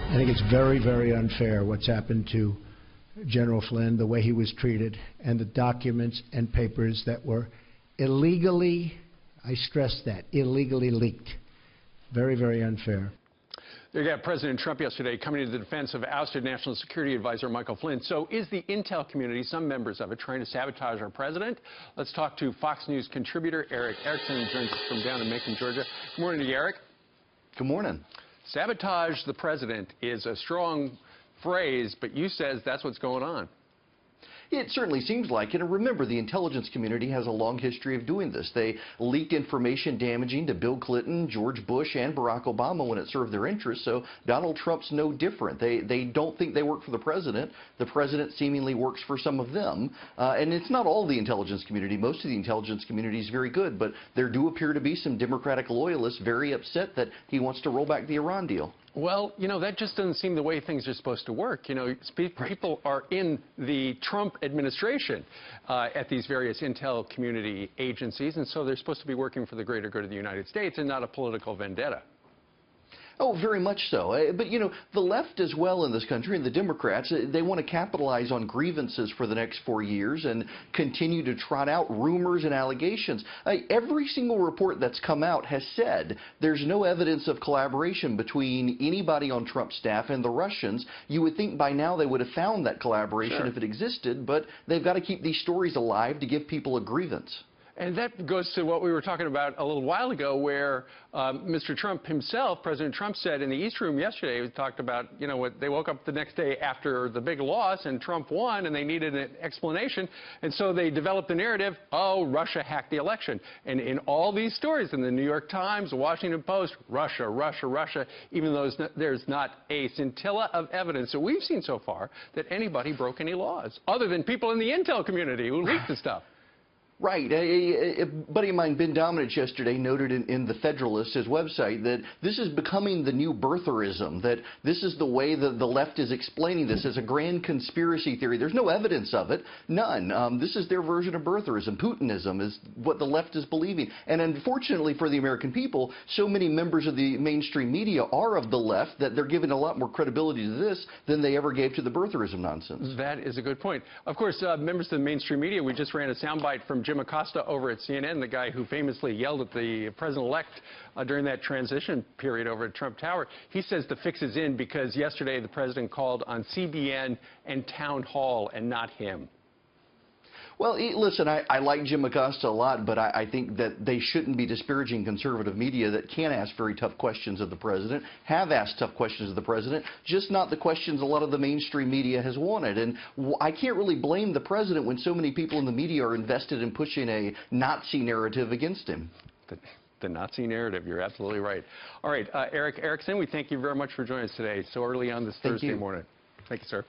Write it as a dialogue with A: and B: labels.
A: I think it's very, very unfair what's happened to General Flynn, the way he was treated, and the documents and papers that were illegally, I stress that, illegally leaked. Very, very unfair.
B: There you got President Trump yesterday coming to the defense of ousted National Security Advisor Michael Flynn. So is the intel community, some members of it, trying to sabotage our president? Let's talk to Fox News contributor Erick Erickson, who joins us from down in Macon, Georgia. Good morning to you, Eric.
C: Good morning.
B: Sabotage the president is a strong phrase, but you says that's what's going on.
C: It certainly seems like it. And remember, the intelligence community has a long history of doing this. They leaked information damaging to Bill Clinton, George Bush, and Barack Obama when it served their interests. So Donald Trump's no different. They don't think they work for the president. The president seemingly works for some of them. And it's not all the intelligence community. Most of the intelligence community is very good. But there do appear to be some Democratic loyalists very upset that he wants to roll back the Iran deal.
B: Well, you know, that just doesn't seem the way things are supposed to work. You know, people are in the Trump administration at these various intel community agencies, and so they're supposed to be working for the greater good of the United States and not a political vendetta.
C: Oh, very much so. But, you know, the left as well in this country, and the Democrats, they want to capitalize on grievances for the next 4 years and continue to trot out rumors and allegations. Every single report that's come out has said there's no evidence of collaboration between anybody on Trump's staff and the Russians. You would think by now they would have found that collaboration if it existed, but they've got to keep these stories alive to give people a grievance.
B: And that goes to what we were talking about a little while ago, where Mr. Trump himself, President Trump, said in the East Room yesterday, he talked about, you know, what they woke up the next day after the big loss and Trump won and they needed an explanation. And so they developed the narrative, oh, Russia hacked the election. And in all these stories in the New York Times, the Washington Post, Russia, Russia, Russia, even though there's not a scintilla of evidence that we've seen so far that anybody broke any laws, other than people in the intel community who leaked the stuff.
C: Right. A buddy of mine, Ben Domenech, yesterday noted in the Federalist, his website, that this is becoming the new birtherism, that this is the way that the left is explaining this as a grand conspiracy theory. There's no evidence of it, none. This is their version of birtherism. Putinism is what the left is believing. And unfortunately for the American people, so many members of the mainstream media are of the left that they're giving a lot more credibility to this than they ever gave to the birtherism nonsense.
B: That is a good point. Of course, members of the mainstream media, we just ran a soundbite from Jim Acosta over at CNN, the guy who famously yelled at the president-elect during that transition period over at Trump Tower. He says the fix is in because yesterday the president called on CBN and Town Hall and not him.
C: Well, listen, I like Jim Acosta a lot, but I think that they shouldn't be disparaging conservative media that can ask very tough questions of the president, have asked tough questions of the president, just not the questions a lot of the mainstream media has wanted. And I can't really blame the president when so many people in the media are invested in pushing a Nazi narrative against him.
B: The Nazi narrative, you're absolutely right. All right, Erick Erickson, we thank you very much for joining us today so early on this Thursday morning. Thank you, sir.